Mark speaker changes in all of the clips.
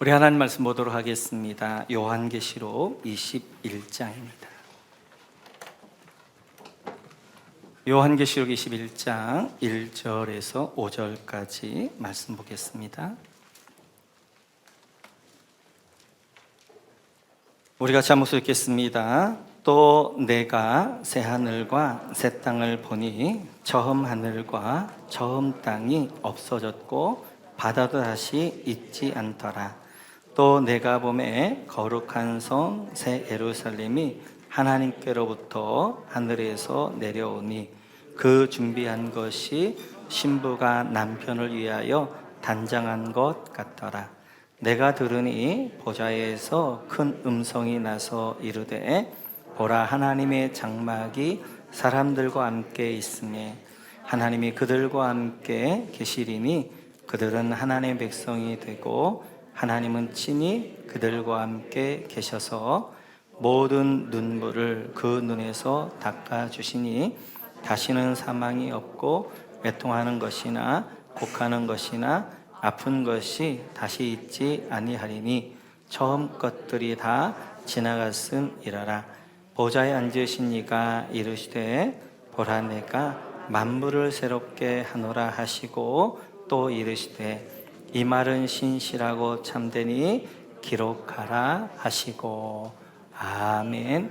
Speaker 1: 우리 하나님 말씀 보도록 하겠습니다. 요한계시록 21장입니다. 요한계시록 21장 1절에서 5절까지 말씀 보겠습니다. 우리 같이 한 목소리 읽겠습니다. 또 내가 새 하늘과 새 땅을 보니 처음 하늘과 처음 땅이 없어졌고 바다도 다시 있지 않더라. 또 내가 보매 거룩한 성 새 예루살렘이 하나님께로부터 하늘에서 내려오니 그 준비한 것이 신부가 남편을 위하여 단장한 것 같더라. 내가 들으니 보좌에서 큰 음성이 나서 이르되 보라, 하나님의 장막이 사람들과 함께 있으니 하나님이 그들과 함께 계시리니 그들은 하나님의 백성이 되고 하나님은 친히 그들과 함께 계셔서 모든 눈물을 그 눈에서 닦아주시니 다시는 사망이 없고 애통하는 것이나 곡하는 것이나 아픈 것이 다시 있지 아니하리니 처음 것들이 다 지나갔음이라라. 보좌에 앉으신 이가 이르시되 보라, 내가 만물을 새롭게 하노라 하시고 또 이르시되 이 말은 신실하고 참되니 기록하라 하시고. 아멘.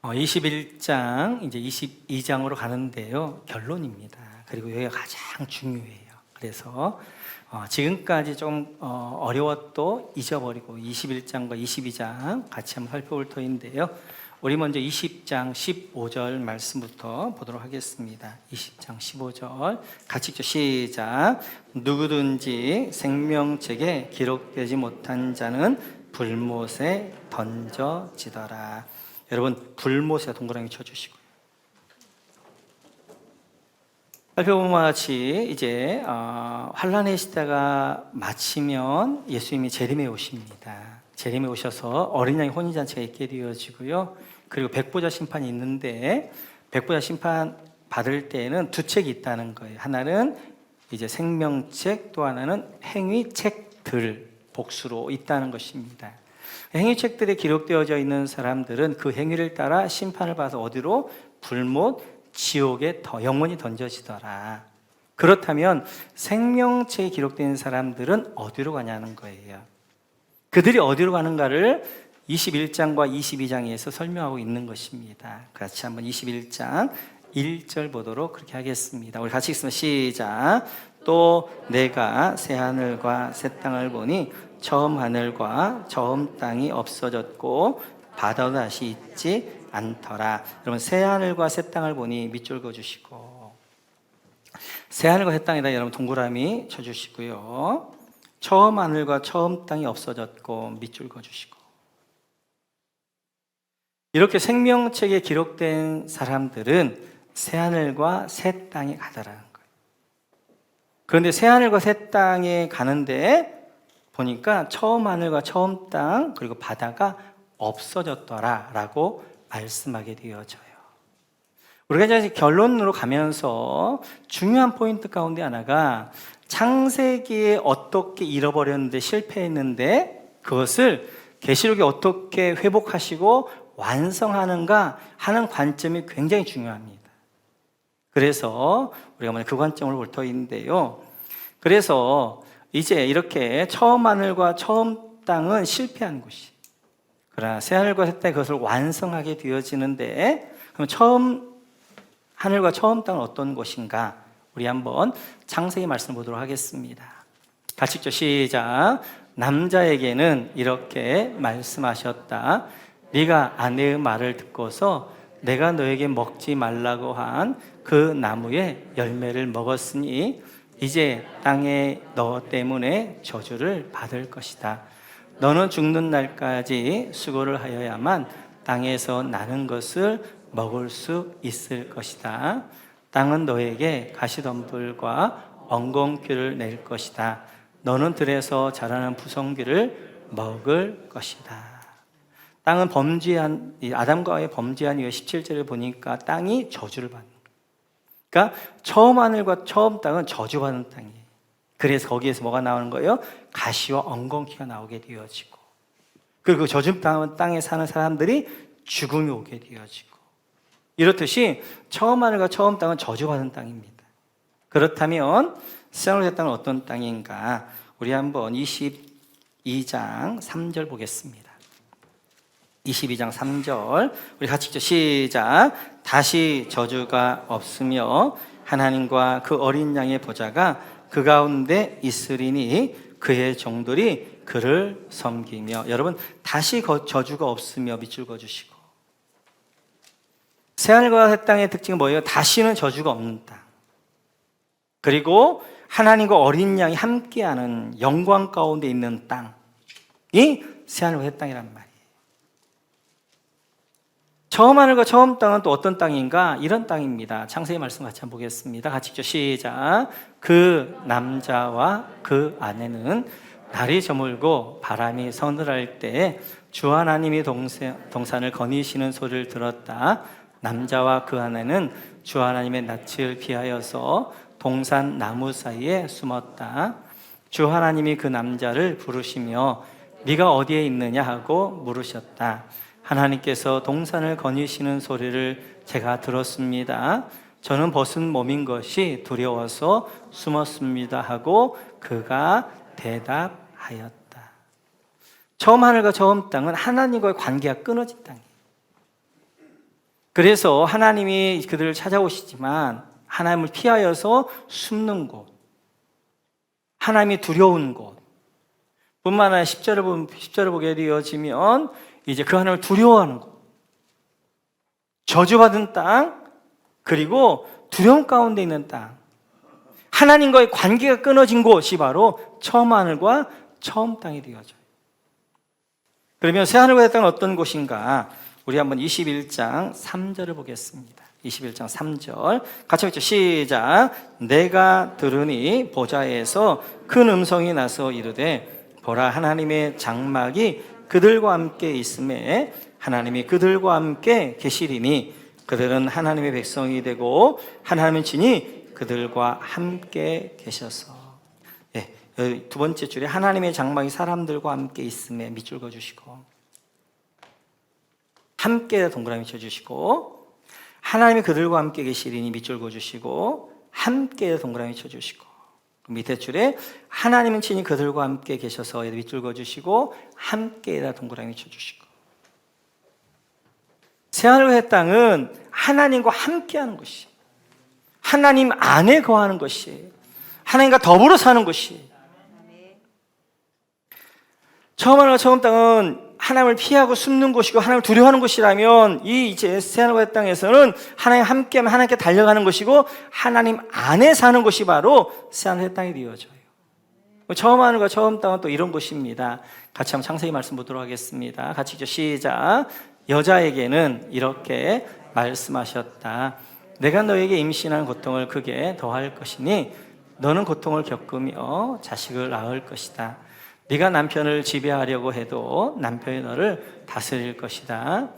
Speaker 1: 21장 이제 22장으로 가는데요, 결론입니다. 그리고 여기가 가장 중요해요. 그래서 지금까지 좀 어려웠도 잊어버리고 21장과 22장 같이 한번 살펴볼 터인데요, 우리 먼저 20장 15절 말씀부터 보도록 하겠습니다. 20장 15절 같이 읽죠. 시작. 누구든지 생명책에 기록되지 못한 자는 불못에 던져지더라. 여러분, 불못에 동그라미 쳐주시고요. 살펴본 바와 같이 이제 환란의 시대가 마치면 예수님이 재림에 오십니다. 재림에 오셔서 어린 양의 혼인잔치가 있게 되어지고요, 그리고 백보자 심판이 있는데 백보자 심판 받을 때에는 두 책이 있다는 거예요. 하나는 이제 생명책, 또 하나는 행위책들, 복수로 있다는 것입니다. 행위책들에 기록되어져 있는 사람들은 그 행위를 따라 심판을 받아서 어디로? 불못, 지옥에 영원히 던져지더라. 그렇다면 생명책에 기록된 사람들은 어디로 가냐는 거예요. 그들이 어디로 가는가를 21장과 22장에서 설명하고 있는 것입니다. 같이 한번 21장 1절 보도록 그렇게 하겠습니다. 우리 같이 읽습니다. 시작. 또 내가 새 하늘과 새 땅을 보니 처음 하늘과 처음 땅이 없어졌고 바다도 다시 있지 않더라. 여러분, 새 하늘과 새 땅을 보니 밑줄 그어주시고, 새 하늘과 새 땅에다 여러분 동그라미 쳐주시고요, 처음 하늘과 처음 땅이 없어졌고 밑줄 그어주시고. 이렇게 생명책에 기록된 사람들은 새 하늘과 새 땅에 가더라는 거예요. 그런데 새 하늘과 새 땅에 가는데 보니까 처음 하늘과 처음 땅 그리고 바다가 없어졌더라라고 말씀하게 되어져요. 우리가 이제 결론으로 가면서 중요한 포인트 가운데 하나가 창세기에 어떻게 잃어버렸는데 실패했는데 그것을 계시록에 어떻게 회복하시고 완성하는가 하는 관점이 굉장히 중요합니다. 그래서 우리가 먼저 그 관점을 볼 터인데요, 그래서 이제 이렇게 처음 하늘과 처음 땅은 실패한 곳이, 그러나 새 하늘과 새 땅이 그것을 완성하게 되어지는데, 그럼 처음 하늘과 처음 땅은 어떤 것인가? 우리 한번 창세기 말씀을 보도록 하겠습니다. 같이 읽죠. 시작. 남자에게는 이렇게 말씀하셨다. 네가 아내의 말을 듣고서 내가 너에게 먹지 말라고 한 그 나무의 열매를 먹었으니 이제 땅에 너 때문에 저주를 받을 것이다. 너는 죽는 날까지 수고를 하여야만 땅에서 나는 것을 먹을 수 있을 것이다. 땅은 너에게 가시덤불과 엉겅퀴를 낼 것이다. 너는 들에서 자라는 부성귀를 먹을 것이다. 땅은 범죄한, 아담과 하와의 범죄한 이후 17절을 보니까 땅이 저주를 받는 거예요. 그러니까 처음 하늘과 처음 땅은 저주받는 땅이에요. 그래서 거기에서 뭐가 나오는 거예요? 가시와 엉겅퀴가 나오게 되어지고, 그리고 저주 땅에 사는 사람들이 죽음이 오게 되어지고, 이렇듯이 처음 하늘과 처음 땅은 저주받은 땅입니다. 그렇다면 새하늘의 땅은 어떤 땅인가? 우리 한번 22장 3절 보겠습니다. 22장 3절 우리 같이 읽죠. 시작. 다시 저주가 없으며 하나님과 그 어린 양의 보좌가 그 가운데 있으리니 그의 종들이 그를 섬기며. 여러분, 다시 저주가 없으며 밑줄 그어주시고, 새하늘과 새 땅의 특징은 뭐예요? 다시는 저주가 없는 땅, 그리고 하나님과 어린 양이 함께하는 영광 가운데 있는 땅이 새하늘과 새 땅이란 말이에요. 처음 하늘과 처음 땅은 또 어떤 땅인가? 이런 땅입니다. 창세기 말씀 같이 한번 보겠습니다. 같이 읽죠. 시작. 그 남자와 그 아내는 날이 저물고 바람이 서늘할 때 주 하나님이 동산을 거니시는 소리를 들었다. 남자와 그 아내는 주 하나님의 낯을 피하여서 동산 나무 사이에 숨었다. 주 하나님이 그 남자를 부르시며 네가 어디에 있느냐 하고 물으셨다. 하나님께서 동산을 거니시는 소리를 제가 들었습니다. 저는 벗은 몸인 것이 두려워서 숨었습니다 하고 그가 대답하였다. 처음 하늘과 처음 땅은 하나님과의 관계가 끊어진 땅이에요. 그래서 하나님이 그들을 찾아오시지만 하나님을 피하여서 숨는 곳, 하나님이 두려운 곳 뿐만 아니라 10절을 보게 되어지면 이제 그 하나님을 두려워하는 곳, 저주받은 땅, 그리고 두려움 가운데 있는 땅, 하나님과의 관계가 끊어진 곳이 바로 처음 하늘과 처음 땅이 되어져요. 그러면 새 하늘과 새 땅은 어떤 곳인가? 우리 한번 21장 3절을 보겠습니다. 21장 3절 같이 읽죠. 시작. 내가 들으니 보좌에서 큰 음성이 나서 이르되 보라, 하나님의 장막이 그들과 함께 있음에 하나님이 그들과 함께 계시리니 그들은 하나님의 백성이 되고 하나님은 친히 그들과 함께 계셔서. 두 번째 줄에 하나님의 장막이 사람들과 함께 있음에 밑줄 그어주시고, 함께 동그라미 쳐주시고, 하나님이 그들과 함께 계시리니 밑줄 그어주시고, 함께 동그라미 쳐주시고, 밑에 줄에 하나님은 친히 그들과 함께 계셔서 밑줄 그어주시고, 함께에다 동그라미 쳐주시고. 새하늘과 새 땅은 하나님과 함께하는 것이, 하나님 안에 거하는 것이, 하나님과 더불어 사는 것이. 처음 하늘과 처음 땅은 하나님을 피하고 숨는 곳이고 하나님을 두려워하는 곳이라면, 이 이제 새하늘과 새 땅에서는 하나님 함께하면 하나님께 달려가는 것이고 하나님 안에 사는 것이 바로 새하늘 새 땅이 되어져요. 처음 하늘과 처음 땅은 또 이런 곳입니다. 같이 한번 창세기 말씀 보도록 하겠습니다. 같이 읽죠. 시작. 여자에게는 이렇게 말씀하셨다. 내가 너에게 임신한 고통을 크게 더할 것이니 너는 고통을 겪으며 자식을 낳을 것이다. 네가 남편을 지배하려고 해도 남편이 너를 다스릴 것이다.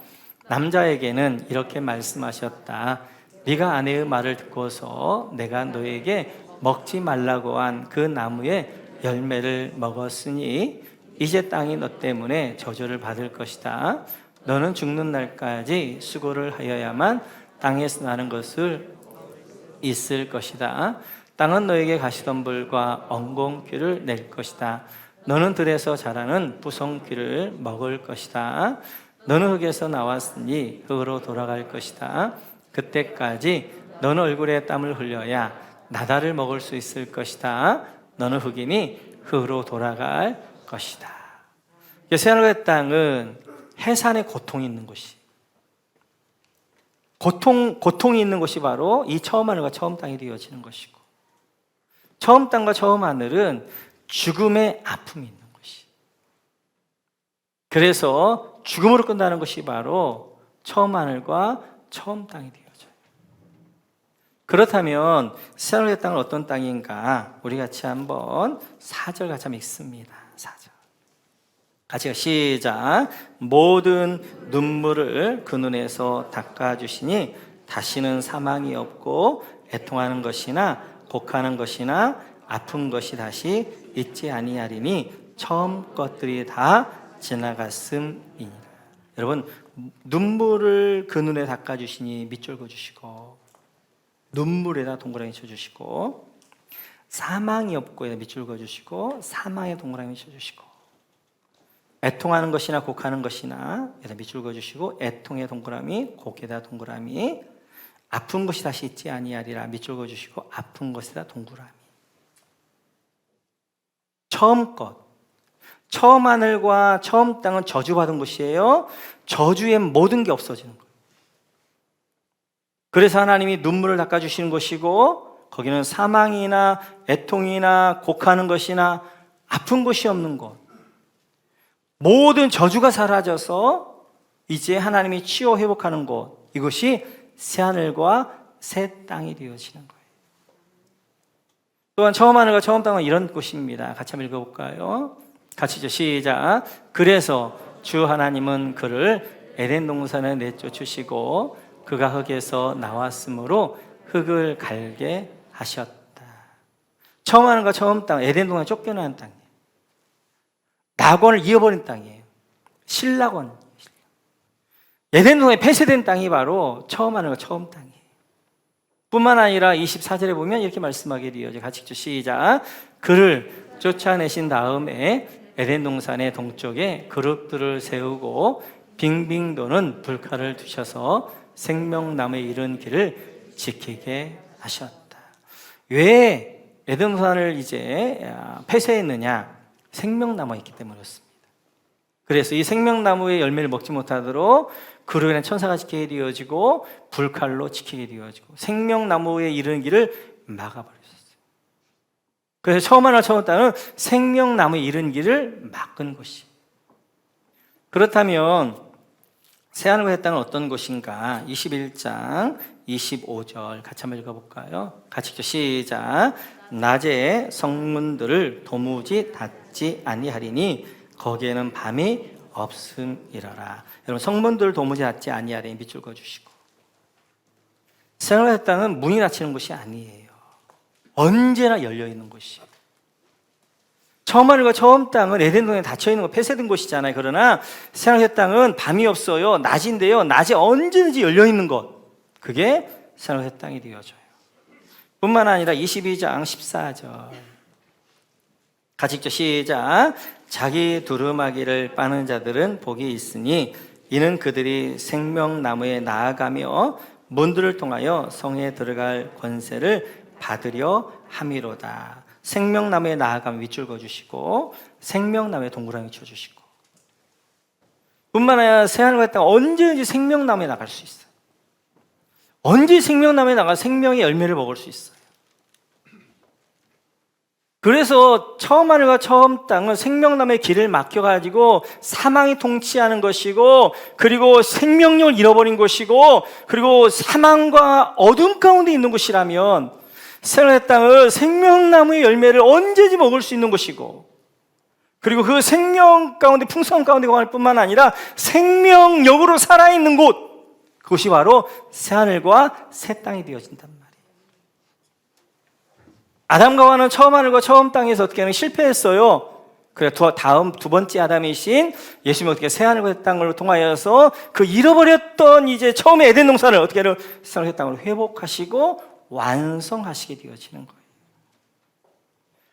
Speaker 1: 남자에게는 이렇게 말씀하셨다. 네가 아내의 말을 듣고서 내가 너에게 먹지 말라고 한 그 나무의 열매를 먹었으니 이제 땅이 너 때문에 저주를 받을 것이다. 너는 죽는 날까지 수고를 하여야만 땅에서 나는 것을 있을 것이다. 땅은 너에게 가시덤불과 엉겅퀴를 낼 것이다. 너는 들에서 자라는 부성귀를 먹을 것이다. 너는 흙에서 나왔으니 흙으로 돌아갈 것이다. 그때까지 너는 얼굴에 땀을 흘려야 나다를 먹을 수 있을 것이다. 너는 흙이니 흙으로 돌아갈 것이다. 새하늘의 땅은 해산의 고통이 있는 곳이, 고통이 있는 곳이 바로 이 처음 하늘과 처음 땅이 되어지는 것이고, 처음 땅과 처음 하늘은 죽음의 아픔이 있는 것이, 그래서 죽음으로 끝나는 것이 바로 처음 하늘과 처음 땅이 되어져요. 그렇다면 새하늘의 땅은 어떤 땅인가? 우리 같이 한번 4절 같이 한번 읽습니다. 4절 같이 시작. 모든 눈물을 그 눈에서 닦아주시니 다시는 사망이 없고 애통하는 것이나 곡하는 것이나 아픈 것이 다시 있지 아니하리니 처음 것들이 다 지나갔음이니라. 여러분, 눈물을 그 눈에 닦아주시니 밑줄 그어주시고, 눈물에다 동그라미 쳐주시고, 사망이 없고에다 밑줄 그어주시고, 사망에 동그라미 쳐주시고, 애통하는 것이나 곡하는 것이나 에다 밑줄 그어주시고, 애통에 동그라미, 곡에다 동그라미, 아픈 것이 다시 있지 아니하리라 밑줄 그어주시고, 아픈 것에다 동그라미. 처음 것, 처음 하늘과 처음 땅은 저주받은 것이에요. 저주의 모든 게 없어지는 거예요. 그래서 하나님이 눈물을 닦아주시는 것이고, 거기는 사망이나 애통이나 곡하는 것이나 아픈 것이 없는 것, 모든 저주가 사라져서 이제 하나님이 치유 회복하는 곳, 이것이 새하늘과 새 땅이 되어지는 거예요. 또한 처음 하늘과 처음 땅은 이런 곳입니다. 같이 한번 읽어볼까요? 같이죠. 시작. 그래서 주 하나님은 그를 에덴 동산에 내쫓으시고 그가 흙에서 나왔으므로 흙을 갈게 하셨다. 처음 하늘과 처음 땅, 에덴 동산에 쫓겨나는 땅이에요. 낙원을 이어버린 땅이에요. 신락원. 에덴 동산에 폐쇄된 땅이 바로 처음 하늘과 처음 땅이에요. 뿐만 아니라 24절에 보면 이렇게 말씀하게 되어져. 같이 읽죠. 시작. 그를 쫓아내신 다음에 에덴 동산의 동쪽에 그룹들을 세우고 빙빙 도는 불칼을 두셔서 생명나무에 이른 길을 지키게 하셨다. 왜 에덴 동산을 이제 폐쇄했느냐? 생명나무가 있기 때문이었습니다. 그래서 이 생명나무의 열매를 먹지 못하도록 그로 인한 천사가 지키게 되어지고 불칼로 지키게 되어지고 생명나무에 이르는 길을 막아버렸어요. 그래서 처음 하나 처음 땅은 생명나무에 이르는 길을 막은 것이. 그렇다면 새하늘과 새 땅은 어떤 곳인가? 21장 25절 같이 한번 읽어볼까요? 같이 읽죠. 시작. 낮에 성문들을 도무지 닫지 아니하리니 거기에는 밤이 없음이라라. 여러분, 성문들을 도무지 닫지 아니하리니 밑줄 그어주시고, 새하늘과 새 땅은 문이 닫히는 곳이 아니에요. 언제나 열려있는 곳이에요. 처음 하늘과 처음 땅은 에덴 동산에 닫혀있는 거 폐쇄된 곳이잖아요. 그러나 새하늘과 새 땅은 밤이 없어요. 낮인데요. 낮에 언제든지 열려있는 것, 그게 새하늘과 새 땅이 되어져요. 뿐만 아니라 22장 14절 같이 읽죠. 시작. 자기 두루마기를 빠는 자들은 복이 있으니 이는 그들이 생명나무에 나아가며 문들을 통하여 성에 들어갈 권세를 받으려 함이로다. 생명나무에 나아가면 밑줄 그어주시고 생명나무에 동그라미 쳐주시고, 뿐만 아니라 새하늘과 땅 언제든지 생명나무에 나갈 수 있어요. 언제 생명나무에 나가 생명의 열매를 먹을 수 있어요. 그래서 처음 하늘과 처음 땅은 생명나무의 길을 막혀가지고 사망이 통치하는 것이고, 그리고 생명력을 잃어버린 것이고, 그리고 사망과 어둠 가운데 있는 곳이라면 새하늘의 땅은 생명나무의 열매를 언제든지 먹을 수 있는 것이고, 그리고 그 생명 가운데 풍성 가운데 거할 뿐만 아니라 생명력으로 살아있는 곳, 그것이 바로 새하늘과 새 땅이 되어진단 말이에요. 아담과 하와는 처음 하늘과 처음 땅에서 어떻게 하면 실패했어요. 그래 다음 두 번째 아담이신 예수님이 어떻게 새하늘과 새 땅을 통하여서 그 잃어버렸던 이제 처음에 에덴 동산을 어떻게 하면 새하늘과 새 땅을 회복하시고 완성하시게 되어지는 거예요.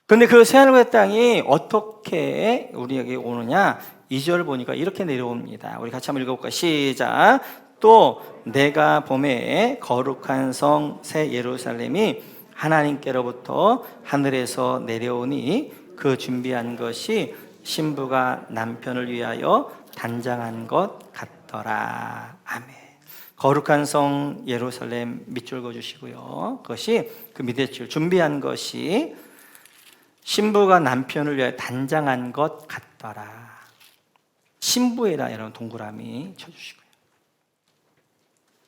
Speaker 1: 그런데 그 새하늘과 새 땅이 어떻게 우리에게 오느냐? 2절 보니까 이렇게 내려옵니다. 우리 같이 한번 읽어볼까요? 시작. 또 내가 봄에 거룩한 성 새 예루살렘이 하나님께로부터 하늘에서 내려오니 그 준비한 것이 신부가 남편을 위하여 단장한 것 같더라. 아멘. 거룩한 성 예루살렘 밑줄 그어주시고요. 그것이 그 밑에 줄 준비한 것이 신부가 남편을 위하여 단장한 것 같더라. 신부에다 여러분 동그라미 쳐주시고요.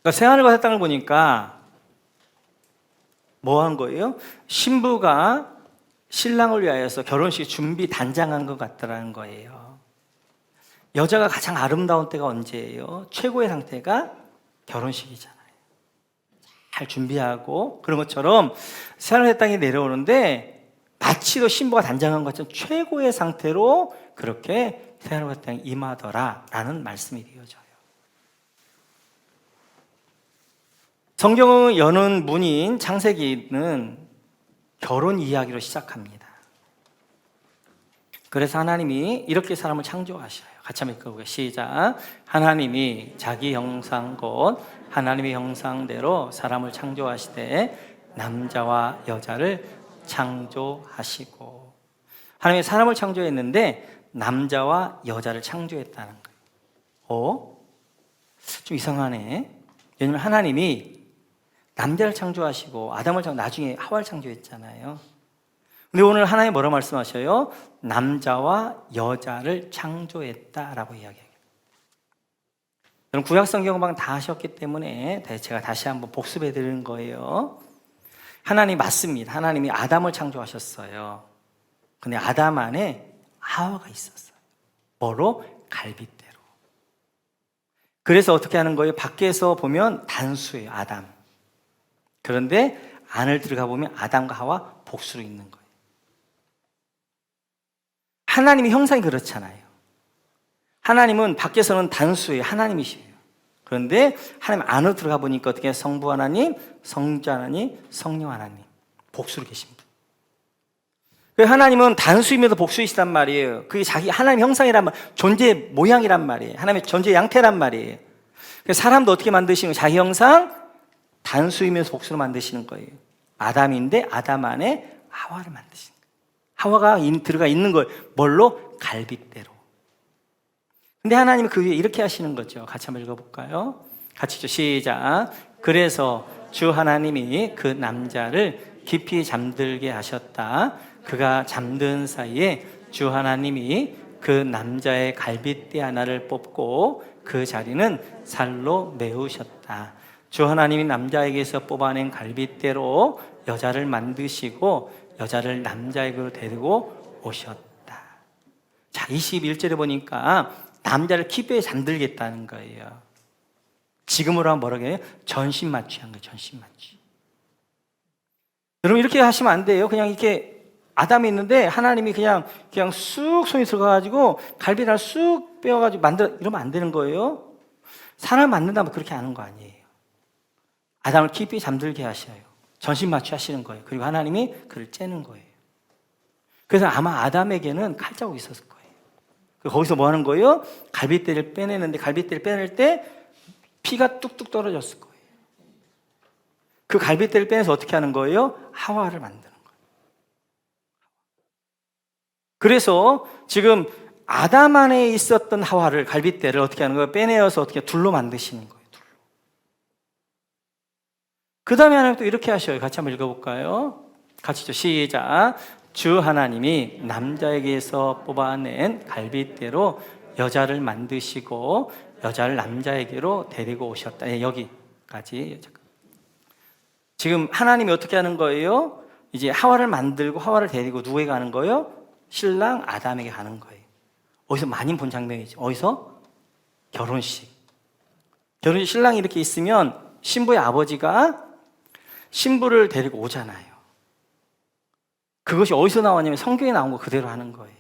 Speaker 1: 그러니까 새하늘과 새 땅을 보니까 뭐 한 거예요? 신부가 신랑을 위하여서 결혼식 준비 단장한 것 같다라는 거예요. 여자가 가장 아름다운 때가 언제예요? 최고의 상태가 결혼식이잖아요. 잘 준비하고 그런 것처럼 새하늘의 땅에 내려오는데 마치도 신부가 단장한 것처럼 최고의 상태로 그렇게 새하늘과 땅에 임하더라라는 말씀이 되어져요. 성경을 여는 문인 창세기는 결혼 이야기로 시작합니다. 그래서 하나님이 이렇게 사람을 창조하셔요. 같이 한번 읽어보게요. 시작. 하나님이 자기 형상 곧 하나님의 형상대로 사람을 창조하시되 남자와 여자를 창조하시고. 하나님이 사람을 창조했는데 남자와 여자를 창조했다는 거예요. 좀 이상하네. 왜냐면 하나님이 남자를 창조하시고 아담을 나중에 하와를 창조했잖아요. 근데 오늘 하나님 뭐라고 말씀하셔요? 남자와 여자를 창조했다라고 이야기해요. 여러분 구약 성경 공부 다 하셨기 때문에 제가 다시 한번 복습해 드리는 거예요. 하나님 맞습니다. 하나님이 아담을 창조하셨어요. 근데 아담 안에 하와가 있었어요. 뭐로? 갈빗대로. 그래서 어떻게 하는 거예요? 밖에서 보면 단수예요, 아담. 그런데 안을 들어가 보면 아담과 하와 복수로 있는 거예요. 하나님의 형상이 그렇잖아요. 하나님은 밖에서는 단수예요. 하나님이시에요. 그런데 하나님 안으로 들어가 보니까 어떻게 해요? 성부 하나님, 성자 하나님, 성령 하나님 복수로 계신 분. 하나님은 단수임에도 복수이시단 말이에요. 그게 자기 하나님 형상이란 말, 존재 모양이란 말이에요. 하나님의 존재 양태란 말이에요. 사람도 어떻게 만드시는 거예요? 자기 형상 단수이면서 복수로 만드시는 거예요. 아담인데 아담 안에 하와를 만드시는 거예요. 하와가 들어가 있는 거예요. 뭘로? 갈빗대로. 근데 하나님은 그 위에 이렇게 하시는 거죠. 같이 한번 읽어볼까요? 같이 시작. 그래서 주 하나님이 그 남자를 깊이 잠들게 하셨다. 그가 잠든 사이에 주 하나님이 그 남자의 갈빗대 하나를 뽑고 그 자리는 살로 메우셨다. 주 하나님이 남자에게서 뽑아낸 갈빗대로 여자를 만드시고 여자를 남자에게로 데리고 오셨다. 자, 21절에 보니까 남자를 깊이 잠들겠다는 거예요. 지금으로 하면 뭐라고 해요? 전신마취한 거예요. 전신마취. 여러분 이렇게 하시면 안 돼요. 그냥 이렇게 아담이 있는데 하나님이 그냥 쑥 손이 들어가가지고 갈비를 쑥 빼어가지고 만들어 이러면 안 되는 거예요. 사람을 만든다면 그렇게 하는 거 아니에요. 아담을 깊이 잠들게 하셔요. 전신마취 하시는 거예요. 그리고 하나님이 그를 째는 거예요. 그래서 아마 아담에게는 칼자국이 있었을 거예요. 거기서 뭐 하는 거예요? 갈빗대를 빼내는데 갈빗대를 빼낼 때 피가 뚝뚝 떨어졌을 거예요. 그 갈빗대를 빼내서 어떻게 하는 거예요? 하와를 만드는 거예요. 그래서 지금 아담 안에 있었던 하와를 갈빗대를 어떻게 하는 거예요? 빼내어서 어떻게 둘로 만드시는 거예요. 그 다음에 하나님 또 이렇게 하셔요. 같이 한번 읽어볼까요? 같이 시작. 주 하나님이 남자에게서 뽑아낸 갈빗대로 여자를 만드시고 여자를 남자에게로 데리고 오셨다. 여기까지. 지금 하나님이 어떻게 하는 거예요? 이제 하와를 만들고 하와를 데리고 누구에게 가는 거예요? 신랑 아담에게 가는 거예요. 어디서 많이 본 장면이죠. 어디서? 결혼식. 결혼식 신랑이 이렇게 있으면 신부의 아버지가 신부를 데리고 오잖아요. 그것이 어디서 나왔냐면 성경에 나온 거 그대로 하는 거예요.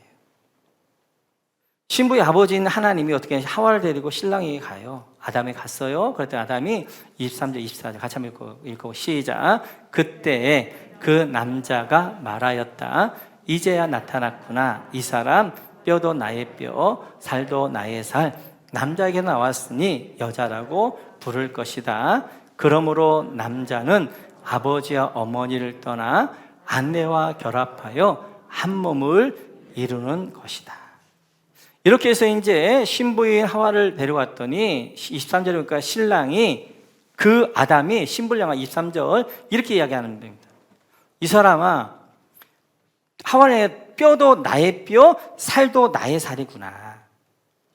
Speaker 1: 신부의 아버지인 하나님이 어떻게 하와를 데리고 신랑에게 가요. 아담에 갔어요. 그랬더니 아담이 23절 24절 같이 한번 읽고 시작. 그때 그 남자가 말하였다. 이제야 나타났구나. 이 사람 뼈도 나의 뼈, 살도 나의 살. 남자에게 나왔으니 여자라고 부를 것이다. 그러므로 남자는 아버지와 어머니를 떠나 아내와 결합하여 한 몸을 이루는 것이다. 이렇게 해서 이제 신부인 하와를 데려왔더니 23절에 보니까 신랑이 그 아담이 신부를 향한 23절 이렇게 이야기하는 겁니다. 이 사람아, 하와의 뼈도 나의 뼈, 살도 나의 살이구나.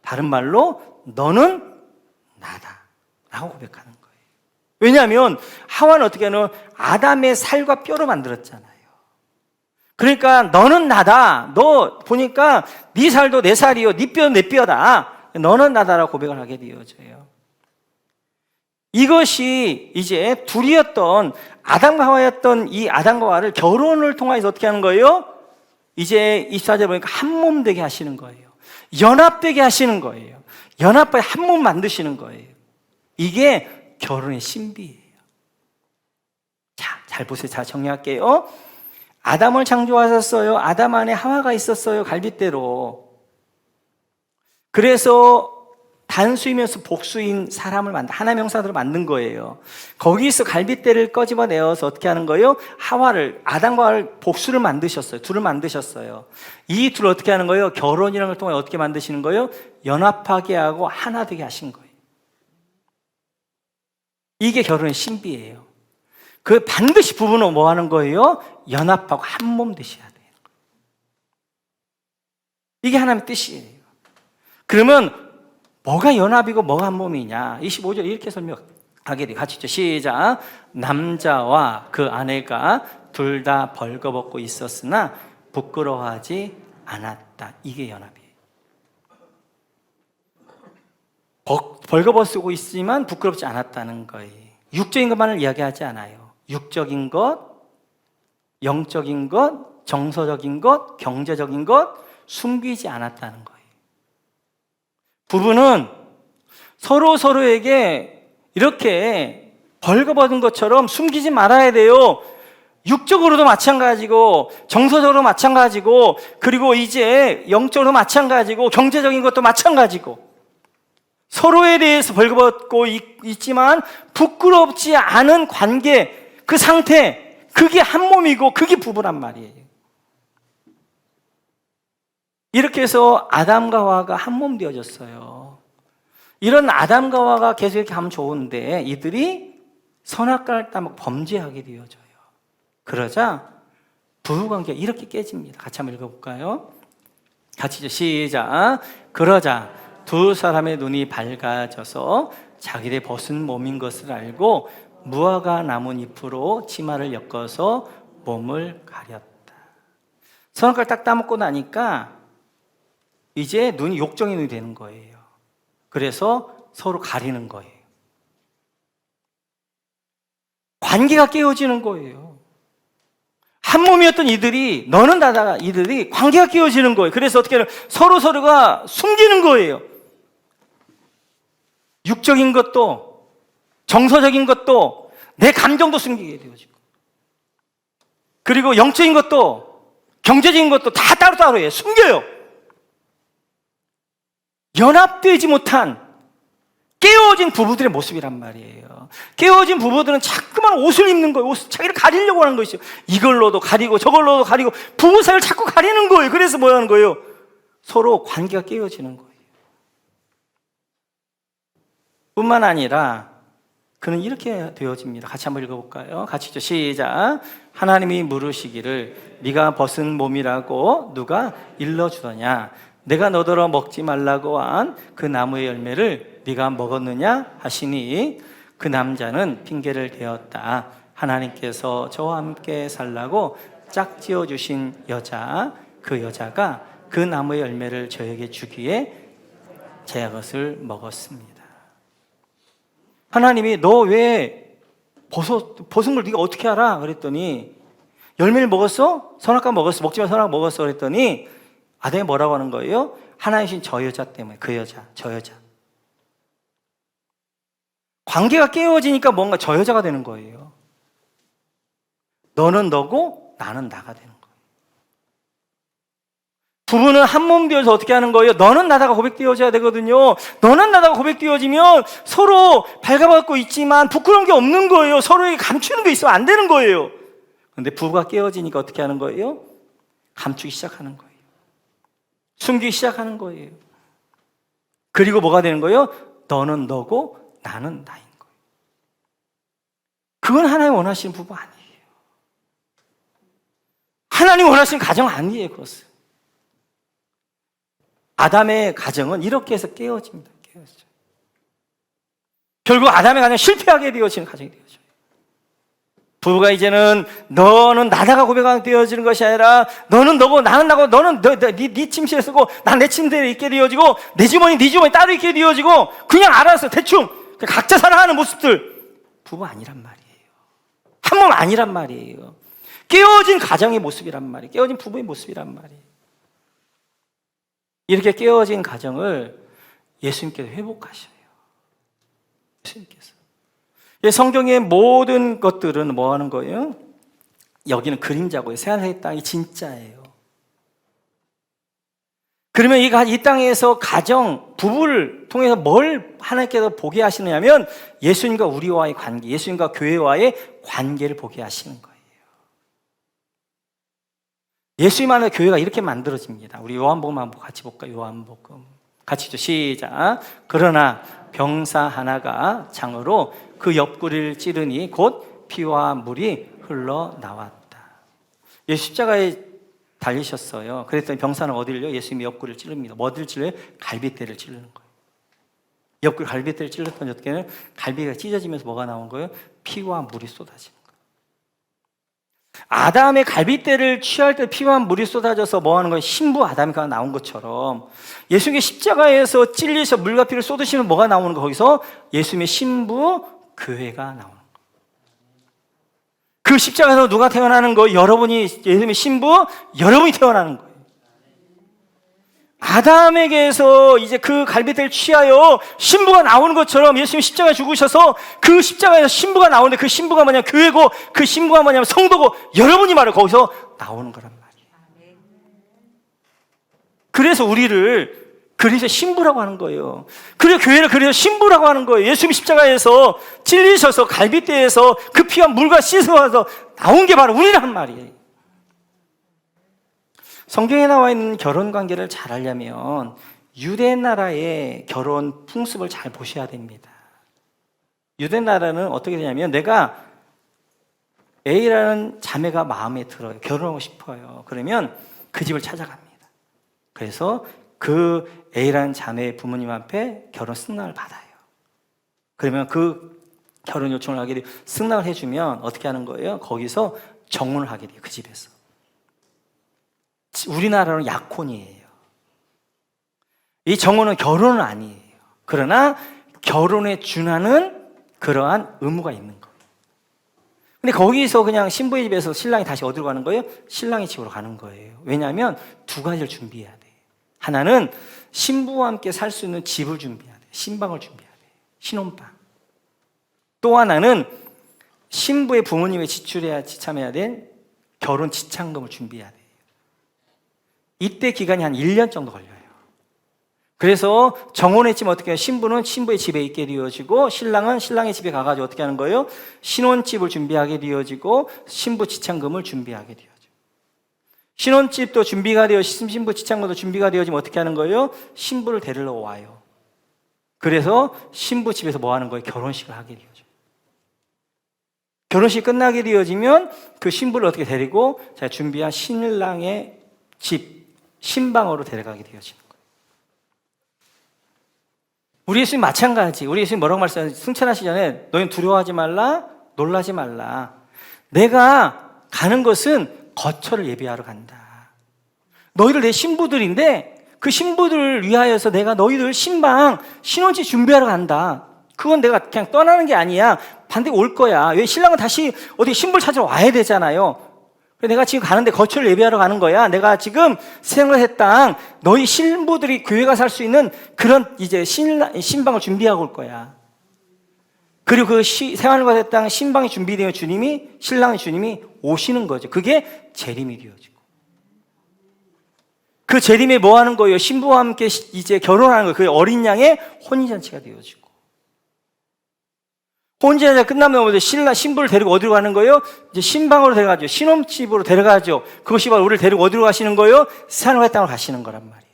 Speaker 1: 다른 말로 너는 나다 라고 고백하는 거예요. 왜냐하면 하와는 어떻게 하냐면 아담의 살과 뼈로 만들었잖아요. 그러니까 너는 나다. 너 보니까 네 살도 내 살이요, 네 뼈는 내 뼈다. 너는 나다라고 고백을 하게 되어져요. 이것이 이제 둘이었던 아담과 하와였던 이 아담과 하와를 결혼을 통해서 어떻게 하는 거예요? 이제 24절 보니까 한 몸 되게 하시는 거예요. 연합되게 하시는 거예요. 연합하여 한 몸 만드시는 거예요. 이게 결혼의 신비예요. 자, 잘 보세요. 자, 정리할게요. 아담을 창조하셨어요. 아담 안에 하와가 있었어요. 갈빗대로. 그래서 단수이면서 복수인 사람을 하나의 형상으로 만든 거예요. 거기서 갈빗대를 꺼집어내어서 어떻게 하는 거예요? 아담과 하와를 복수를 만드셨어요. 둘을 만드셨어요. 이 둘을 어떻게 하는 거예요? 결혼이라는 걸 통해 어떻게 만드시는 거예요? 연합하게 하고 하나 되게 하신 거예요. 이게 결혼의 신비예요. 그 반드시 부부는 뭐 하는 거예요? 연합하고 한 몸 되셔야 돼요. 이게 하나님의 뜻이에요. 그러면 뭐가 연합이고 뭐가 한 몸이냐? 25절 이렇게 설명하게 돼요. 같이 시작. 남자와 그 아내가 둘 다 벌거벗고 있었으나 부끄러워하지 않았다. 이게 연합이에요. 벌거벗고 있지만 부끄럽지 않았다는 거예요. 육적인 것만을 이야기하지 않아요. 육적인 것, 영적인 것, 정서적인 것, 경제적인 것 숨기지 않았다는 거예요. 부부는 서로에게 이렇게 벌거벗은 것처럼 숨기지 말아야 돼요. 육적으로도 마찬가지고, 정서적으로 마찬가지고, 그리고 이제 영적으로 마찬가지고, 경제적인 것도 마찬가지고, 서로에 대해서 벌거벗고 있지만 부끄럽지 않은 관계, 그 상태, 그게 한 몸이고 그게 부부란 말이에요. 이렇게 해서 아담과 하와가 한 몸 되어졌어요. 이런 아담과 하와가 계속 이렇게 하면 좋은데 이들이 선악과를 따먹고 범죄하게 되어져요. 그러자 부부관계가 이렇게 깨집니다. 같이 한번 읽어볼까요? 같이 시작. 그러자 두 사람의 눈이 밝아져서 자기들의 벗은 몸인 것을 알고 무화과 나무 잎으로 치마를 엮어서 몸을 가렸다. 선악과를 딱 따먹고 나니까 이제 눈이 욕정의 눈이 되는 거예요. 그래서 서로 가리는 거예요. 관계가 깨어지는 거예요. 한 몸이었던 이들이 너는 나다가 이들이 관계가 깨어지는 거예요. 그래서 어떻게 하면 서로가 숨기는 거예요. 육적인 것도 정서적인 것도 내 감정도 숨기게 되어지고, 그리고 영적인 것도 경제적인 것도 다 따로따로 해요. 숨겨요. 연합되지 못한 깨어진 부부들의 모습이란 말이에요. 깨어진 부부들은 자꾸만 옷을 입는 거예요. 자기를 가리려고 하는 것이죠. 이걸로도 가리고 저걸로도 가리고 부부 사이를 자꾸 가리는 거예요. 그래서 뭐 하는 거예요? 서로 관계가 깨어지는 거예요. 뿐만 아니라 그는 이렇게 되어집니다. 같이 한번 읽어볼까요? 같이 시작. 하나님이 물으시기를 네가 벗은 몸이라고 누가 일러주더냐? 내가 너더러 먹지 말라고 한 그 나무의 열매를 네가 먹었느냐 하시니 그 남자는 핑계를 대었다. 하나님께서 저와 함께 살라고 짝지어 주신 여자, 그 여자가 그 나무의 열매를 저에게 주기에 제가 그것을 먹었습니다. 하나님이 너 왜 벗은 걸 네가 어떻게 알아? 그랬더니 열매를 먹었어? 선악과 먹었어? 먹지 마 선악과 먹었어? 그랬더니 아담이 뭐라고 하는 거예요? 하나님이신 저 여자 때문에, 그 여자, 저 여자. 관계가 깨어지니까 뭔가 저 여자가 되는 거예요. 너는 너고 나는 나가 되는 거예요. 부부는 한 몸 되어서 어떻게 하는 거예요? 너는 나다가 고백되어져야 되거든요. 너는 나다가 고백되어지면 서로 발가벗고 있지만 부끄러운 게 없는 거예요. 서로에게 감추는 게 있으면 안 되는 거예요. 그런데 부부가 깨어지니까 어떻게 하는 거예요? 감추기 시작하는 거예요. 숨기기 시작하는 거예요. 그리고 뭐가 되는 거예요? 너는 너고 나는 나인 거예요. 그건 하나님 원하시는 부부 아니에요. 하나님 원하시는 가정 아니에요. 그것은. 아담의 가정은 이렇게 해서 깨어집니다. 깨어져. 결국 아담의 가정은 실패하게 되어지는 가정이 되어져요. 부부가 이제는 너는 나다가 고백하게 되어지는 것이 아니라 너는 너고 나는 나고 너는 네 침실에 쓰고 난 내 침대에 있게 되어지고 내 주머니 네 주머니 따로 있게 되어지고 그냥 알아서 대충 각자 살아가는 모습들 부부 아니란 말이에요. 한 몸 아니란 말이에요. 깨어진 가정의 모습이란 말이에요. 깨어진 부부의 모습이란 말이에요. 이렇게 깨어진 가정을 예수님께서 회복하셔요. 예수님께서. 성경의 모든 것들은 뭐 하는 거예요? 여기는 그림자고요. 새하늘의 땅이 진짜예요. 그러면 이 땅에서 가정, 부부를 통해서 뭘 하나님께서 보게 하시느냐면 예수님과 우리와의 관계, 예수님과 교회와의 관계를 보게 하시는 거예요. 예수님 안에 교회가 이렇게 만들어집니다. 우리 요한복음 한번 같이 볼까요? 요한복음 같이 죠. 시작. 그러나 병사 하나가 장으로 그 옆구리를 찌르니 곧 피와 물이 흘러나왔다. 예수 십자가에 달리셨어요. 그랬더니 병사는 어디를요? 예수님이 옆구리를 찌릅니다. 어디를 찔러요? 갈빗대를 찌르는 거예요. 옆구리 갈빗대를 찔렀더니 어떻게 해요? 갈비가 찢어지면서 뭐가 나온 거예요? 피와 물이 쏟아지는 거예요. 아담의 갈빗대를 취할 때 피와 물이 쏟아져서 뭐 하는 거예요? 신부 아담이가 나온 것처럼 예수님의 십자가에서 찔리셔 물과 피를 쏟으시면 뭐가 나오는 거? 거기서 예수님의 신부 교회가 나오는 거예요. 그 십자가에서 누가 태어나는 거예요? 여러분이 예수님의 신부, 여러분이 태어나는 거예요. 아담에게서 이제 그 갈빗대를 취하여 신부가 나오는 것처럼 예수님이 십자가에 죽으셔서 그 십자가에서 신부가 나오는데 그 신부가 뭐냐면 교회고 그 신부가 뭐냐면 성도고 여러분이 말을 거기서 나오는 거란 말이에요. 그래서 우리를 그래서 신부라고 하는 거예요. 그래서 교회를 그래서 신부라고 하는 거예요. 예수님이 십자가에서 찔리셔서 갈빗대에서 그 피와 물과 씻어서 나온 게 바로 우리란 말이에요. 성경에 나와 있는 결혼 관계를 잘 알려면 유대 나라의 결혼 풍습을 잘 보셔야 됩니다. 유대 나라는 어떻게 되냐면 내가 A라는 자매가 마음에 들어요. 결혼하고 싶어요. 그러면 그 집을 찾아갑니다. 그래서 그 A라는 자매의 부모님 앞에 결혼 승낙을 받아요. 그러면 그 결혼 요청을 하게 돼요. 승낙을 해주면 어떻게 하는 거예요? 거기서 정혼을 하게 돼요. 그 집에서. 우리나라는 약혼이에요. 이 정혼은 결혼은 아니에요. 그러나 결혼에 준하는 그러한 의무가 있는 거예요. 근데 거기서 그냥 신부의 집에서 신랑이 다시 어디로 가는 거예요? 신랑의 집으로 가는 거예요. 왜냐하면 두 가지를 준비해야 돼요. 하나는 신부와 함께 살 수 있는 집을 준비해야 돼요. 신방을 준비해야 돼요. 신혼방. 또 하나는 신부의 부모님의 지참해야 될 결혼 지참금을 준비해야 돼요. 이때 기간이 한 1년 정도 걸려요. 그래서 정혼했지만 어떻게 해요? 신부는 신부의 집에 있게 되어지고 신랑은 신랑의 집에 가가지고 어떻게 하는 거예요? 신혼집을 준비하게 되어지고 신부 지참금을 준비하게 되어지고 신혼집도 준비가 되어 신부 지참금도 준비가 되어지면 어떻게 하는 거예요? 신부를 데리러 와요. 그래서 신부 집에서 뭐 하는 거예요? 결혼식을 하게 되어져요. 결혼식 끝나게 되어지면 그 신부를 어떻게 데리고 제가 준비한 신랑의 집 신방으로 데려가게 되어지는 거예요. 우리 예수님 마찬가지. 우리 예수님 뭐라고 말씀하세요? 승천하시기 전에 너희는 두려워하지 말라, 놀라지 말라. 내가 가는 것은 거처를 예비하러 간다. 너희들 내 신부들인데 그 신부들을 위하여서 내가 너희들 신방, 신혼집 준비하러 간다. 그건 내가 그냥 떠나는 게 아니야. 반드시 올 거야. 왜 신랑은 다시 어디 신부를 찾으러 와야 되잖아요. 내가 지금 가는데 거처를 예비하러 가는 거야. 내가 지금 생각을 땅 너희 신부들이 교회가 살 수 있는 그런 이제 신방을 준비하고 올 거야. 그리고 그 새하늘과 땅 신방이 준비되면 신랑의 주님이 오시는 거죠. 그게 재림이 되어지고. 그 재림에 뭐 하는 거예요? 신부와 함께 이제 결혼하는 거예요. 그 어린 양의 혼인잔치가 되어지고. 혼인잔치가 끝나면 신부를 데리고 어디로 가는 거예요? 이제 신방으로 데려가죠. 신혼집으로 데려가죠. 그것이 바로 우리를 데리고 어디로 가시는 거예요? 새하늘과 땅으로 가시는 거란 말이에요.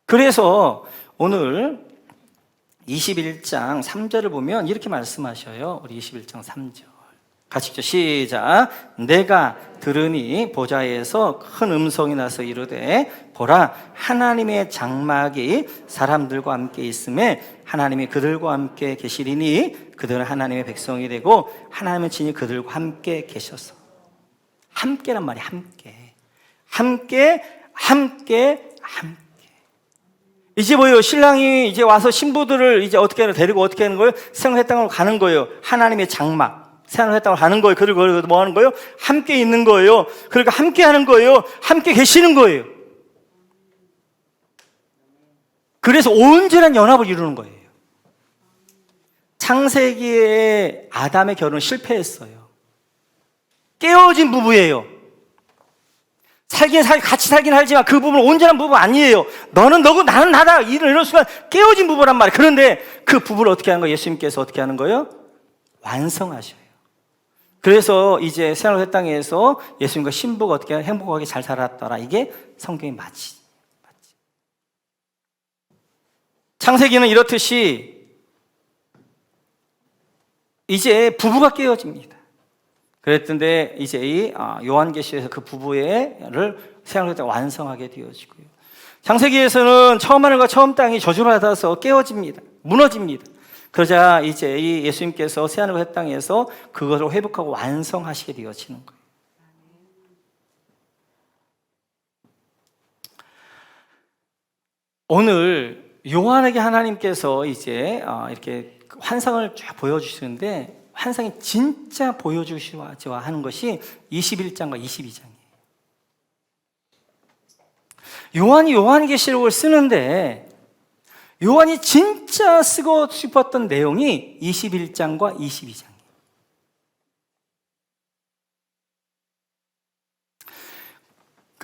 Speaker 1: 그래서 오늘 21장 3절을 보면 이렇게 말씀하셔요. 우리 21장 3절 같이 읽죠. 시작. 내가 들으니 보좌에서 큰 음성이 나서 이르되 보라 하나님의 장막이 사람들과 함께 있음에 하나님이 그들과 함께 계시리니 그들은 하나님의 백성이 되고 하나님은 친히 그들과 함께 계셔서. 함께란 말이 함께. 이제 뭐예요? 신랑이 이제 와서 신부들을 이제 어떻게 데리고 어떻게 하는 거예요? 생활의 땅으로 가는 거예요. 하나님의 장막. 새하늘 새 땅을 하는 거예요. 그리고 뭐 하는 거예요? 함께 있는 거예요. 그러니까 함께 하는 거예요. 함께 계시는 거예요. 그래서 온전한 연합을 이루는 거예요. 창세기에 아담의 결혼은 실패했어요. 깨어진 부부예요. 같이 살긴 하지만 그 부부는 온전한 부부 아니에요. 너는 너고 나는 나다. 이런 순간 깨어진 부부란 말이에요. 그런데 그 부부를 어떻게 하는 거예요? 예수님께서 어떻게 하는 거예요? 완성하셔요. 그래서 이제 새하늘 새 땅에서 예수님과 신부가 어떻게 행복하게 잘 살았더라. 이게 성경이 맞지. 창세기는 이렇듯이 이제 부부가 깨어집니다. 그랬던데 이제 이 요한계시에서 그 부부를 새하늘 땅 완성하게 되어지고요. 창세기에서는 처음 하늘과 처음 땅이 저주를 받아서 깨어집니다. 무너집니다. 그러자 이제 이 예수님께서 새하늘과 새 땅에서 그것을 회복하고 완성하시게 되어지는 거예요. 오늘 요한에게 하나님께서 이제 이렇게 환상을 쫙 보여주시는데 환상이 진짜 보여주시와 하는 것이 21장과 22장이에요. 요한이 요한계시록을 쓰는데 요한이 진짜 쓰고 싶었던 내용이 21장과 22장이에요.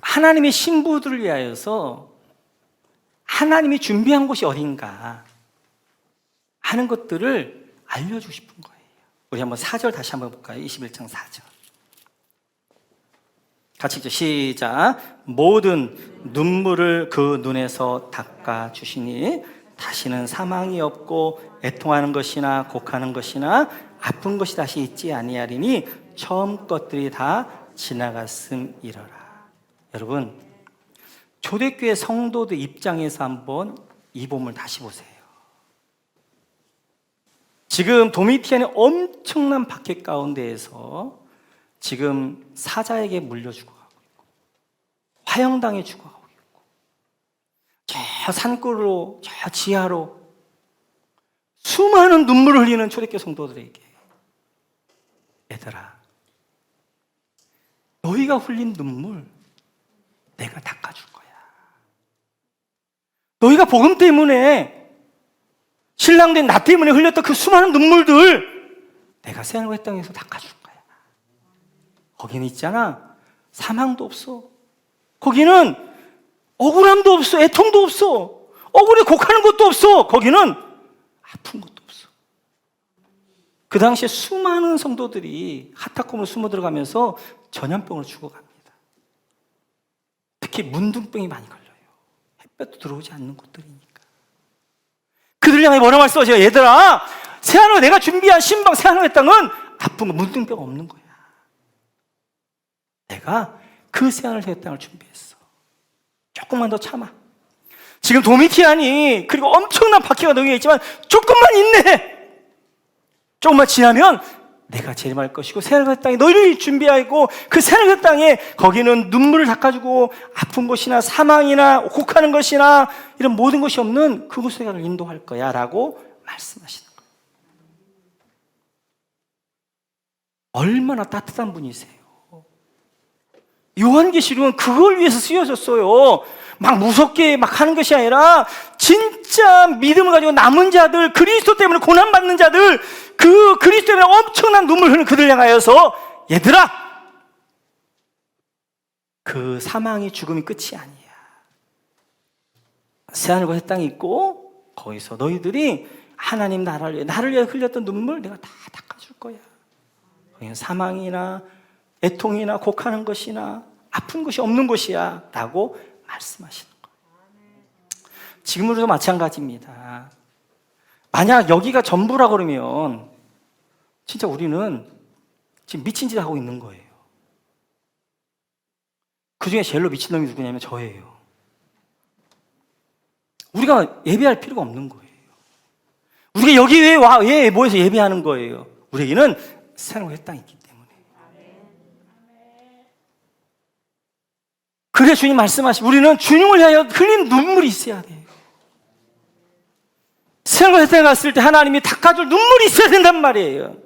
Speaker 1: 하나님의 신부들을 위하여서 하나님이 준비한 곳이 어딘가 하는 것들을 알려주고 싶은 거예요. 우리 한번 4절 다시 한번 볼까요? 21장 4절. 같이 읽죠. 시작. 모든 눈물을 그 눈에서 닦아주시니 다시는 사망이 없고 애통하는 것이나 곡하는 것이나 아픈 것이 다시 있지 아니하리니 처음 것들이 다 지나갔음이러라. 여러분, 초대교회 성도들 입장에서 한번 이 본문을 다시 보세요. 지금 도미티안의 엄청난 박해 가운데에서 지금 사자에게 물려 죽어가고 있고 화형당해 죽어가고 있고 저 산골로 저 지하로 수많은 눈물을 흘리는 초대교회 성도들에게 얘들아, 너희가 흘린 눈물 내가 닦아줄 거야. 너희가 복음 때문에 신랑된 나 때문에 흘렸던 그 수많은 눈물들 내가 새하늘 새 땅에서 닦아줄 거야. 거기는 있잖아, 사망도 없어. 거기는 억울함도 없어. 애통도 없어. 억울해 곡하는 것도 없어. 거기는 아픈 것도 없어. 그 당시에 수많은 성도들이 하타콤으로 숨어 들어가면서 전염병으로 죽어갑니다. 특히 문둥병이 많이 걸려요. 햇볕도 들어오지 않는 곳들이니까. 그들 향해 뭐라고 말씀하세요? 얘들아, 새하늘 내가 준비한 신방 새하늘 새 땅은 아픈 거 문둥병 없는 거야. 내가 그 새하늘 새 땅을 준비했어. 조금만 더 참아. 지금 도미티안이 그리고 엄청난 박해가 너희에 있지만 조금만 인내해. 조금만 지나면 내가 재림할 것이고 새하늘 새 땅에 너희를 준비하고 그 새하늘 새 땅에 거기는 눈물을 닦아주고 아픈 것이나 사망이나 곡하는 것이나 이런 모든 것이 없는 그곳에 가를 인도할 거야 라고 말씀하시는 거예요. 얼마나 따뜻한 분이세요. 요한계시록은 그걸 위해서 쓰여졌어요. 막 무섭게 막 하는 것이 아니라 진짜 믿음을 가지고 남은 자들, 그리스도 때문에 고난받는 자들, 그 그리스도 때문에 엄청난 눈물 흘리는 그들 향하여서 얘들아, 그 사망이 죽음이 끝이 아니야. 새하늘과 새 땅이 있고 거기서 너희들이 하나님 나를 위해 흘렸던 눈물 내가 다 닦아줄 거야. 거기는 사망이나 애통이나 곡하는 것이나 아픈 것이 없는 곳이야 라고 말씀하시는 거예요. 지금으로도 마찬가지입니다. 만약 여기가 전부라 그러면 진짜 우리는 지금 미친 짓 하고 있는 거예요. 그 중에 제일로 미친놈이 누구냐면 저예요. 우리가 예배할 필요가 없는 거예요. 우리가 여기 왜 모여서 예배하는 거예요? 우리에게는 새하늘 새 땅이 있기 때문에. 그래 주님 말씀하시고 우리는 주님을 위하여 흘린 눈물이 있어야 돼요. 새하늘 새 땅에 갔을 때 하나님이 닦아줄 눈물이 있어야 된단 말이에요.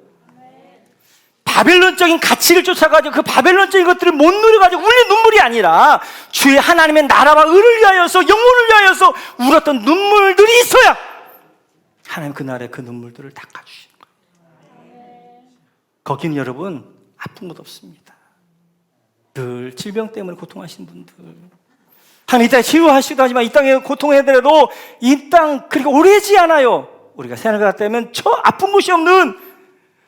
Speaker 1: 바벨론적인 가치를 쫓아가지고 그 바벨론적인 것들을 못 누려가지고 울린 눈물이 아니라 주의 하나님의 나라와 의를 위하여서 영혼을 위하여서 울었던 눈물들이 있어야 하나님 그날에 그 눈물들을 닦아주시는 거예요. 거기는 여러분 아픈 것 없습니다. 늘 질병 때문에 고통하시는 분들, 하나님 이 땅에 치유하시기도 하지만 이 땅에 고통해더라도 이 땅 그렇게 오래지 않아요. 우리가 새하늘과 같다면 저 아픈 곳이 없는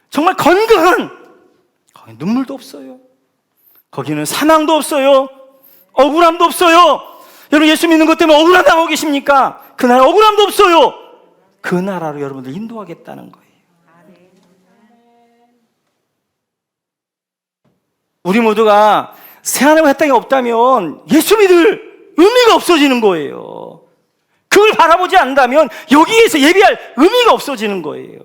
Speaker 1: 정말 건강한, 거기 눈물도 없어요. 거기는 사망도 없어요. 억울함도 없어요. 여러분 예수 믿는 것 때문에 억울함 당하고 계십니까? 그 나라 억울함도 없어요. 그 나라로 여러분들 인도하겠다는 거예요. 우리 모두가 새하늘과 새 땅이 없다면 예수 믿을 의미가 없어지는 거예요. 그걸 바라보지 않는다면 여기에서 예배할 의미가 없어지는 거예요.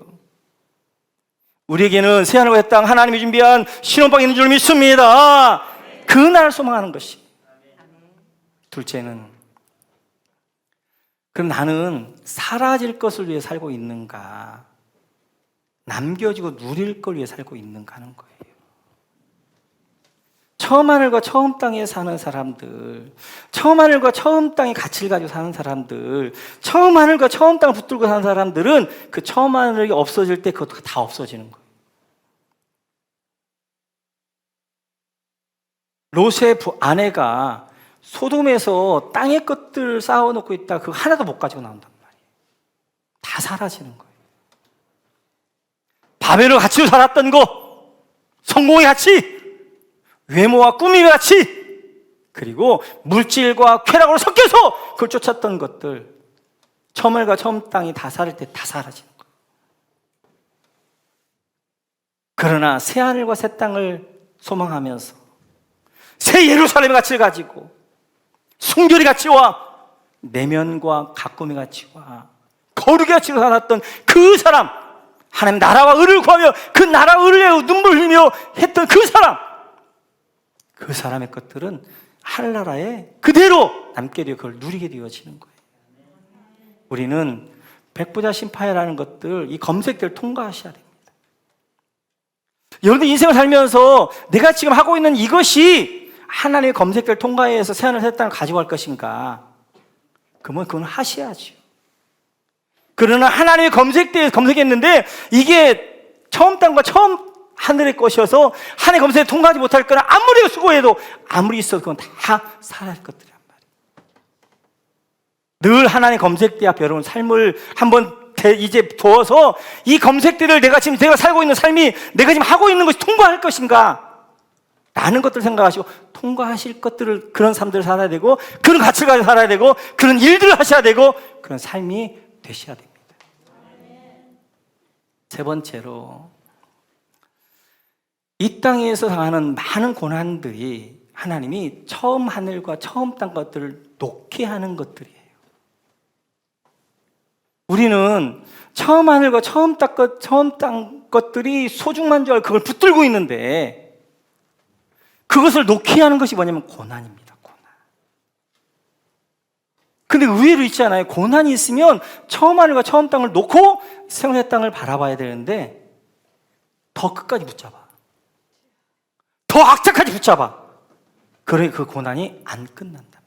Speaker 1: 우리에게는 새하늘과 새 땅 하나님이 준비한 신혼방이 있는 줄 믿습니다. 그 나라를 소망하는 것이. 둘째는, 그럼 나는 사라질 것을 위해 살고 있는가, 남겨지고 누릴 걸 위해 살고 있는가 하는 거예요. 처음 하늘과 처음 땅에 사는 사람들, 처음 하늘과 처음 땅의 가치를 가지고 사는 사람들, 처음 하늘과 처음 땅을 붙들고 사는 사람들은 그 처음 하늘이 없어질 때 그것도 다 없어지는 거예요. 롯의 아내가 소돔에서 땅의 것들을 쌓아놓고 있다 그거 하나도 못 가지고 나온단 말이에요. 다 사라지는 거예요. 바벨론 가치로 살았던 거, 성공의 가치, 외모와 꾸밈의 가치, 그리고 물질과 쾌락으로 섞여서 그걸 쫓았던 것들, 처음 하늘과 처음 땅이 다 사라질 때 다 사라지는 거예요. 그러나 새 하늘과 새 땅을 소망하면서 새 예루살렘의 가치를 가지고 순결의 가치와 내면과 가꿈의 가치와 거룩의 가치로 살았던 그 사람, 하나님 나라와 의를 구하며 그 나라와 의를 위하여 눈물 흘리며 했던 그 사람, 그 사람의 것들은 하늘나라에 그대로 남게 되어 그걸 누리게 되어지는 거예요. 우리는 백부자 심파해라는 것들, 이 검색대를 통과하셔야 됩니다. 여러분들 인생을 살면서 내가 지금 하고 있는 이것이 하나님의 검색대를 통과해서 새하늘 새 땅을 가지고 갈 것인가? 그러면 그건 하셔야죠. 그러나 하나님의 검색대에 검색했는데 이게 처음 땅과 처음 하늘의 것이어서 하나님의 검색에 통과하지 못할 거나 아무리 수고해도 아무리 있어도 그건 다 사라질 것들이란 말이에요. 늘 하나님의 검색대 앞에 여러분 삶을 한번 이제 두어서 이 검색대를 내가 살고 있는 삶이 내가 지금 하고 있는 것이 통과할 것인가? 라는 것들을 생각하시고 통과하실 것들을, 그런 삶들을 살아야 되고 그런 가치를 가지고 살아야 되고 그런 일들을 하셔야 되고 그런 삶이 되셔야 됩니다. 세 번째로, 이 땅에서 당하는 많은 고난들이 하나님이 처음 하늘과 처음 땅 것들을 놓게 하는 것들이에요. 우리는 처음 하늘과 처음 땅 것들이 소중한 줄 알고 그걸 붙들고 있는데 그것을 놓게 하는 것이 뭐냐면 고난입니다. 고난. 근데 의외로 있지 않아요? 고난이 있으면 처음 하늘과 처음 땅을 놓고 새로운 땅을 바라봐야 되는데 더 끝까지 붙잡아. 더 악착까지 붙잡아. 그래 그 고난이 안 끝난단 말이에요.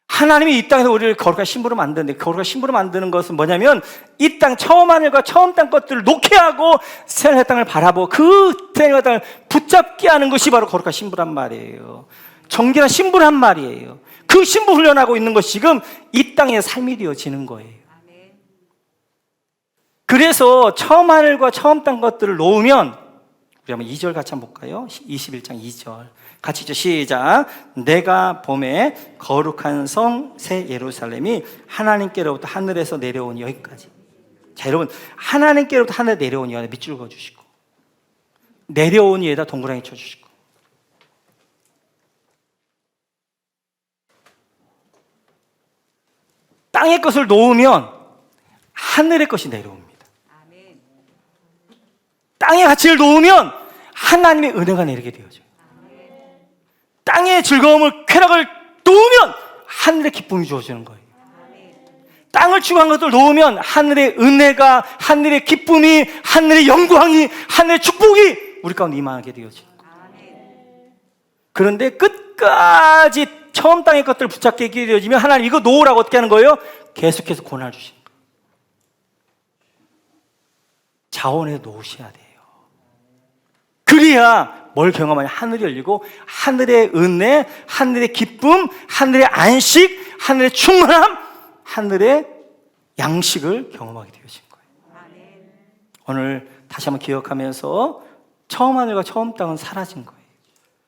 Speaker 1: 하나님이 이 땅에서 우리를 거룩한 신부로 만드는데, 거룩한 신부로 만드는 것은 뭐냐면 이 땅 처음 하늘과 처음 땅 것들을 놓게 하고 새로운 땅을 바라보고 그 새로운 땅을 붙잡게 하는 것이 바로 거룩한 신부란 말이에요. 정결한 신부란 말이에요. 그 신부 훈련하고 있는 것이 지금 이 땅의 삶이 되어지는 거예요. 그래서 처음 하늘과 처음 땅 것들을 놓으면, 우리 한번 2절 같이 한번 볼까요? 21장 2절 같이 있죠. 시작. 내가 봄에 거룩한 성 새 예루살렘이 하나님께로부터 하늘에서 내려오니, 여기까지. 자, 여러분, 하나님께로부터 하늘에 내려오니 여기다 밑줄 그어주시고, 내려오니에다 동그라미 쳐주시고, 땅의 것을 놓으면 하늘의 것이 내려옵니다. 땅의 가치를 놓으면 하나님의 은혜가 내리게 되어져요. 땅의 즐거움을, 쾌락을 놓으면 하늘의 기쁨이 주어지는 거예요. 땅을 추구한 것들 놓으면 하늘의 은혜가, 하늘의 기쁨이, 하늘의 영광이, 하늘의 축복이 우리 가운데 임하게 되어지는 거예요. 그런데 끝까지 처음 땅의 것들을 붙잡게 되어지면 하나님 이거 놓으라고 어떻게 하는 거예요? 계속해서 고난을 주시는 거예요. 자원에 놓으셔야 돼요. 그래야 뭘 경험하냐? 하늘이 열리고 하늘의 은혜, 하늘의 기쁨, 하늘의 안식, 하늘의 충만함, 하늘의 양식을 경험하게 되어진 거예요. 오늘 다시 한번 기억하면서 처음 하늘과 처음 땅은 사라진 거예요.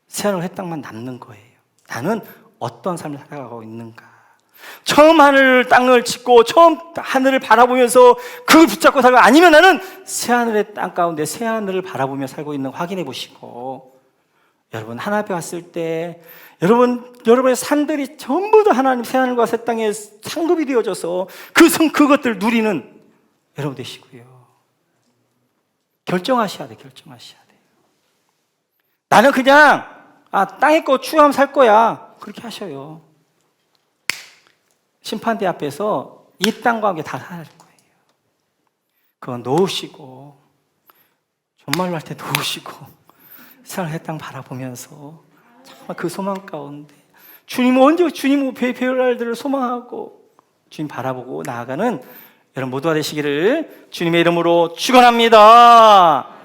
Speaker 1: 새하늘과 새 땅만 남는 거예요. 나는 어떤 삶을 살아가고 있는가? 처음 하늘 땅을 짓고 처음 하늘을 바라보면서 그걸 붙잡고 살고, 아니면 나는 새하늘의 땅 가운데 새하늘을 바라보며 살고 있는 거 확인해 보시고, 여러분 하나님 앞에 왔을 때 여러분의 삶들이 전부 다 하나님 새하늘과 새 땅에 상급이 되어져서 그것들을 누리는 여러분 되시고요. 결정하셔야 돼요. 결정하셔야 돼요. 나는 그냥 땅에 거 추구하면 살 거야, 그렇게 하셔요. 심판대 앞에서 이 땅과 함께 다 살아날 거예요. 그거 놓으시고, 정말로 할 때 놓으시고, 새하늘 땅 바라보면서 정말 그 소망 가운데 주님 언제 주님 배울 날들을 소망하고 주님 바라보고 나아가는 여러분 모두가 되시기를 주님의 이름으로 축원합니다.